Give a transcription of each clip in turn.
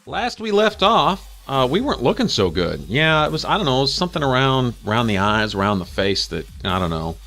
Last we left off, we weren't looking so good. Yeah, it was, I don't know, it was something around the eyes, around the face that, I don't know,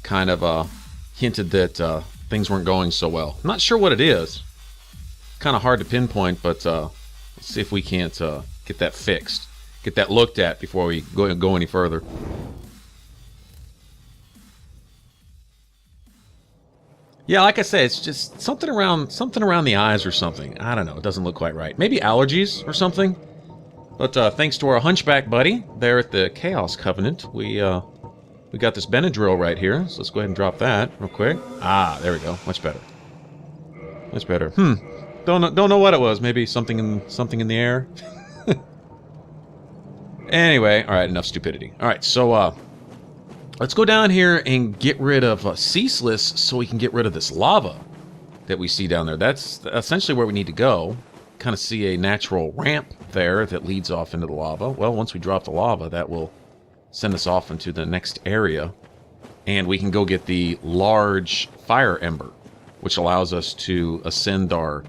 kind of hinted that things weren't going so well. I'm not sure what it is. Kind of hard to pinpoint, but let's see if we can't get that fixed. Get that looked at before we go any further. Yeah, like I say, it's just something around the eyes or something. I don't know. It doesn't look quite right. Maybe allergies or something. But thanks to our hunchback buddy there at the Chaos Covenant, we got this Benadryl right here. So let's go ahead and drop that real quick. Ah, there we go. Much better. Much better. Don't know what it was. Maybe something in the air. Anyway, all right. Enough stupidity. All right. So let's go down here and get rid of Ceaseless so we can get rid of this lava that we see down there. That's essentially where we need to go. Kind of see a natural ramp there that leads off into the lava. Well, once we drop the lava, that will send us off into the next area. And we can go get the large fire ember, which allows us to ascend our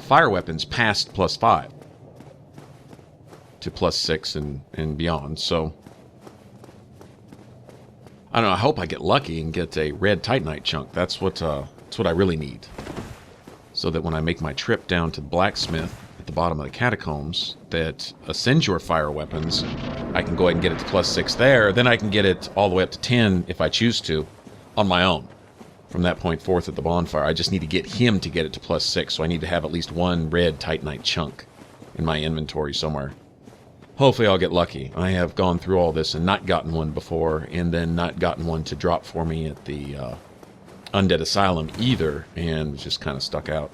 fire weapons past +5 to +6 and beyond. So I don't know, I hope I get lucky and get a red Titanite chunk. That's what I really need. So that when I make my trip down to the blacksmith at the bottom of the catacombs that ascends your fire weapons, I can go ahead and get it to +6 there. Then I can get it all the way up to 10 if I choose to on my own. From that point forth at the bonfire, I just need to get him to get it to +6, so I need to have at least one red Titanite chunk in my inventory somewhere. Hopefully I'll get lucky. I have gone through all this and not gotten one before, and then not gotten one to drop for me at the Undead Asylum either, and just kind of stuck out.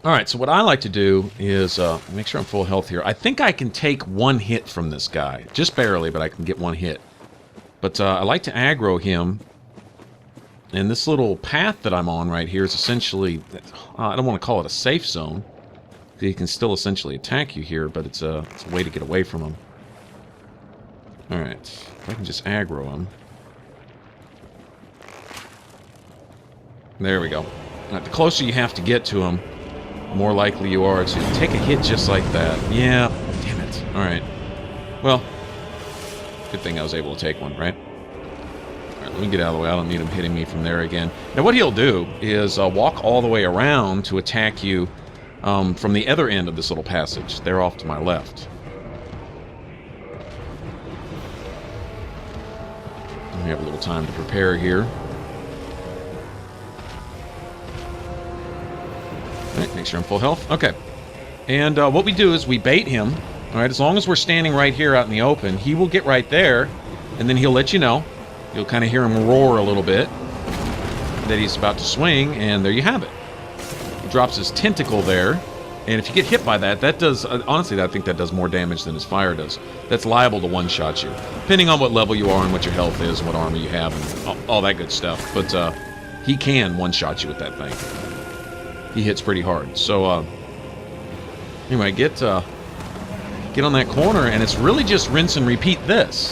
Alright, so what I like to do is make sure I'm full health here. I think I can take one hit from this guy. Just barely, but I can get one hit. But I like to aggro him. And this little path that I'm on right here is essentially, I don't want to call it a safe zone. He can still essentially attack you here, but it's a way to get away from him. Alright, if I can just aggro him. There we go. Now, the closer you have to get to him, the more likely you are to take a hit just like that. Yeah, damn it. Alright. Well, good thing I was able to take one, right? Alright, let me get out of the way. I don't need him hitting me from there again. Now, what he'll do is walk all the way around to attack you from the other end of this little passage. They're off to my left. We have a little time to prepare here. Alright, make sure I'm full health. Okay. And what we do is we bait him. Alright, as long as we're standing right here out in the open, he will get right there, and then he'll let you know. You'll kind of hear him roar a little bit that he's about to swing, and there you have it. He drops his tentacle there, and if you get hit by that, that does, honestly, I think that does more damage than his fire does. That's liable to one-shot you, depending on what level you are and what your health is and what armor you have and all that good stuff. But he can one-shot you with that thing. He hits pretty hard. So, anyway, get on that corner, and it's really just rinse and repeat this.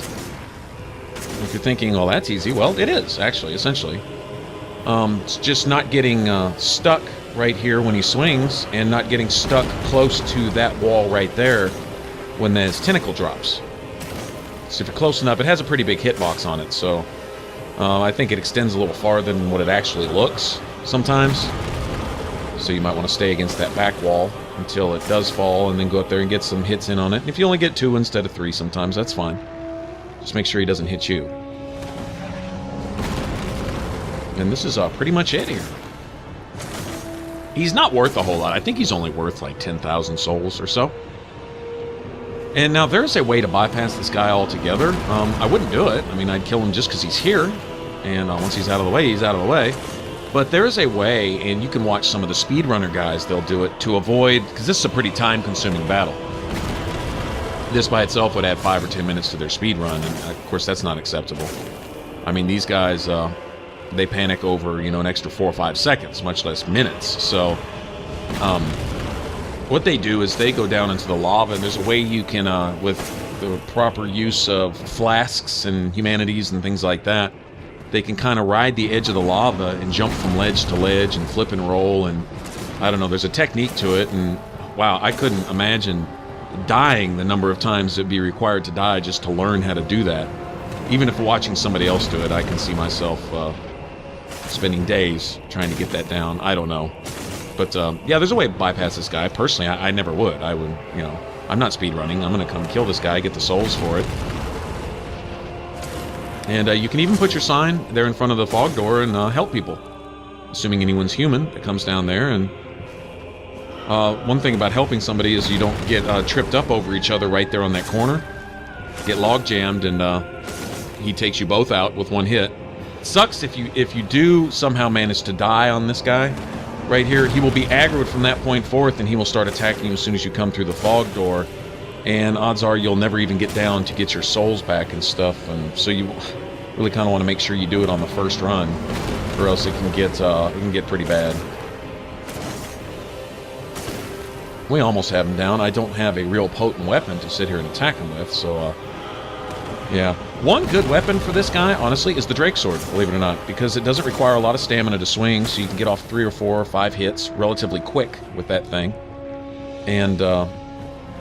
If you're thinking, oh, that's easy, well, it is, actually, essentially. It's just not getting stuck right here when he swings, and not getting stuck close to that wall right there when his tentacle drops. So if you're close enough, it has a pretty big hitbox on it, so I think it extends a little farther than what it actually looks sometimes. So you might want to stay against that back wall until it does fall, and then go up there and get some hits in on it. If you only get 2 instead of 3 sometimes, that's fine. Just make sure he doesn't hit you. And this is pretty much it here. He's not worth a whole lot. I think he's only worth like 10,000 souls or so. And now there's a way to bypass this guy altogether. I wouldn't do it. I mean, I'd kill him just because he's here. And once he's out of the way, he's out of the way. But there is a way, and you can watch some of the speedrunner guys, they'll do it to avoid, because this is a pretty time-consuming battle. This by itself would add 5 or 10 minutes to their speed run, and of course that's not acceptable. I mean, these guys, they panic over, you know, an extra 4 or 5 seconds, much less minutes. So, what they do is they go down into the lava, and there's a way you can, with the proper use of flasks and humanities and things like that, they can kind of ride the edge of the lava and jump from ledge to ledge and flip and roll, and I don't know, there's a technique to it, and wow, I couldn't imagine dying the number of times it'd be required to die just to learn how to do that. Even if watching somebody else do it, I can see myself spending days trying to get that down. I don't know. But yeah, there's a way to bypass this guy. Personally, I never would. I would, you know, I'm not speedrunning. I'm going to come kill this guy, get the souls for it. And you can even put your sign there in front of the fog door and help people. Assuming anyone's human that comes down there. And one thing about helping somebody is you don't get tripped up over each other right there on that corner. Get log jammed, and he takes you both out with one hit. It sucks if you do somehow manage to die on this guy. Right here, he will be aggroed from that point forth, and he will start attacking you as soon as you come through the fog door. And odds are you'll never even get down to get your souls back and stuff. And so you really kind of want to make sure you do it on the first run, or else it can get pretty bad. We almost have him down. I don't have a real potent weapon to sit here and attack him with, so yeah. One good weapon for this guy, honestly, is the Drake Sword, believe it or not, because it doesn't require a lot of stamina to swing, so you can get off 3 or 4 or 5 hits relatively quick with that thing. And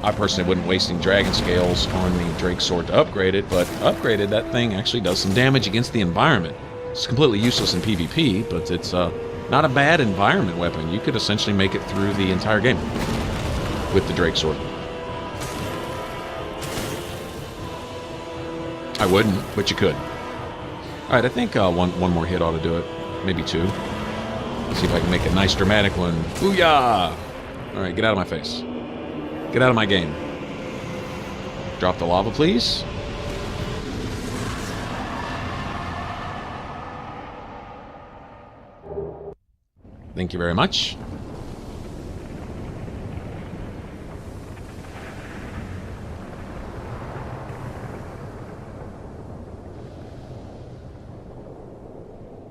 I personally wouldn't waste any dragon scales on the Drake Sword to upgrade it, but upgraded, that thing actually does some damage against the environment. It's completely useless in PvP, but it's not a bad environment weapon. You could essentially make it through the entire game with the Drake Sword. I wouldn't, but you could. Alright, I think one more hit ought to do it. Maybe 2. Let's see if I can make a nice dramatic one. Booyah! Alright, get out of my face. Get out of my game. Drop the lava, please. Thank you very much.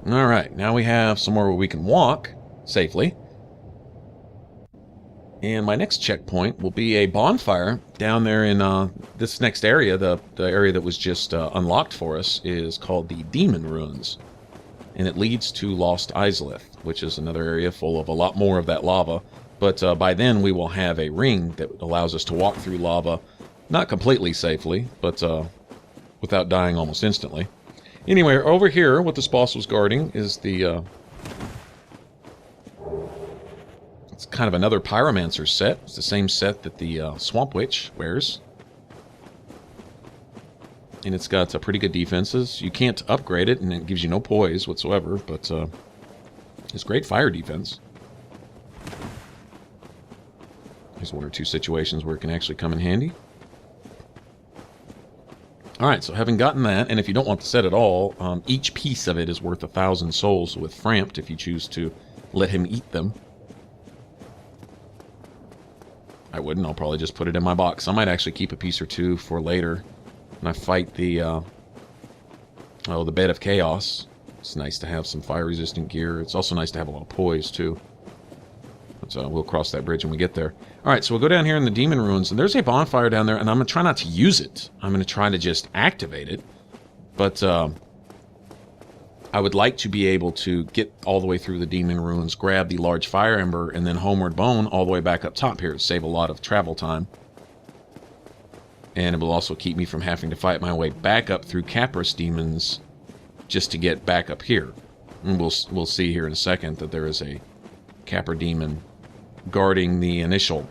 Alright, now we have somewhere where we can walk safely. And my next checkpoint will be a bonfire down there in this next area. The area that was just unlocked for us is called the Demon Ruins. And it leads to Lost Isleth, which is another area full of a lot more of that lava. But by then we will have a ring that allows us to walk through lava, not completely safely, but without dying almost instantly. Anyway, over here, what this boss was guarding is the, it's kind of another Pyromancer set. It's the same set that the Swamp Witch wears. And it's got pretty good defenses. You can't upgrade it, and it gives you no poise whatsoever, but it's great fire defense. There's 1 or 2 situations where it can actually come in handy. Alright, so having gotten that, and if you don't want the set at all, each piece of it is worth 1,000 souls with Frampt if you choose to let him eat them. I wouldn't, I'll probably just put it in my box. I might actually keep a piece or 2 for later when I fight the Bed of Chaos. It's nice to have some fire-resistant gear. It's also nice to have a lot of poise, too. So we'll cross that bridge when we get there. Alright, so we'll go down here in the Demon Ruins, and there's a bonfire down there, and I'm going to try not to use it. I'm going to try to just activate it. But I would like to be able to get all the way through the Demon Ruins, grab the large fire ember, and then Homeward Bone all the way back up top here to save a lot of travel time. And it will also keep me from having to fight my way back up through Capris demons just to get back up here. And we'll see here in a second that there is a Capra demon guarding the initial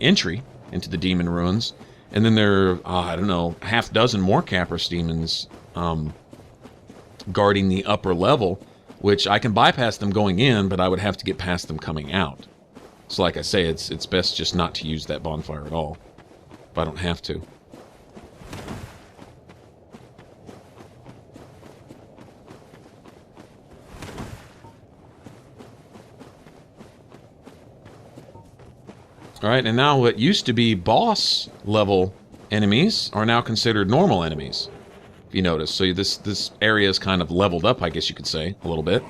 entry into the Demon Ruins. And then there are, I don't know, half dozen more Capris demons guarding the upper level, which I can bypass them going in, but I would have to get past them coming out. So like I say, it's best just not to use that bonfire at all, if I don't have to. Alright, and now what used to be boss level enemies are now considered normal enemies, if you notice. So this area is kind of leveled up, I guess you could say, a little bit.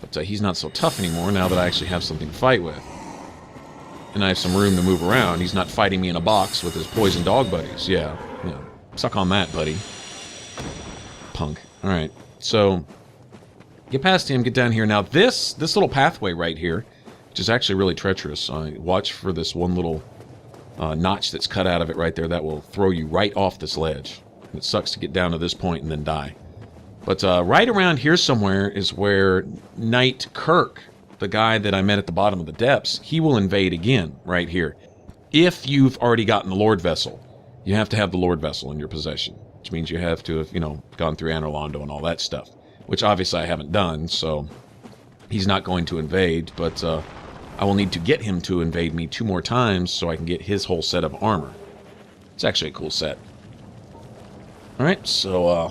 But he's not so tough anymore now that I actually have something to fight with. And I have some room to move around. He's not fighting me in a box with his poison dog buddies. Yeah, suck on that, buddy. punk. All right, so get past him, get down here. Now this little pathway right here, which is actually really treacherous. Watch for this one little notch that's cut out of it right there. That will throw you right off this ledge. It sucks to get down to this point and then die. But right around here somewhere is where Knight Kirk, the guy that I met at the bottom of the depths, he will invade again right here. If you've already gotten the Lord Vessel, you have to have the Lord Vessel in your possession, which means you have to have, you know, gone through Anor Londo and all that stuff, which obviously I haven't done, so he's not going to invade, but I will need to get him to invade me 2 more times so I can get his whole set of armor. It's actually a cool set. Alright, so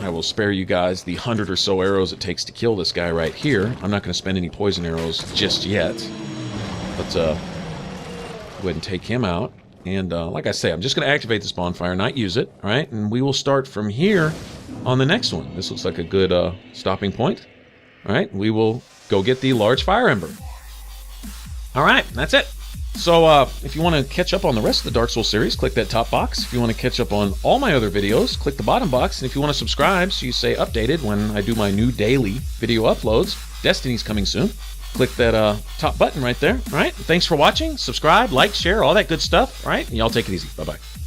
I will spare you guys the 100 or so arrows it takes to kill this guy right here. I'm not going to spend any poison arrows just yet. But go ahead and take him out. And like I say, I'm just going to activate this bonfire, not use it. Alright, and we will start from here on the next one. This looks like a good stopping point. Alright, we will go get the large fire ember. Alright, that's it. So, if you want to catch up on the rest of the Dark Souls series, click that top box. If you want to catch up on all my other videos, click the bottom box. And if you want to subscribe so you stay updated when I do my new daily video uploads, Destiny's coming soon, click that top button right there. All right, thanks for watching. Subscribe, like, share, all that good stuff. All right, and y'all take it easy. Bye-bye.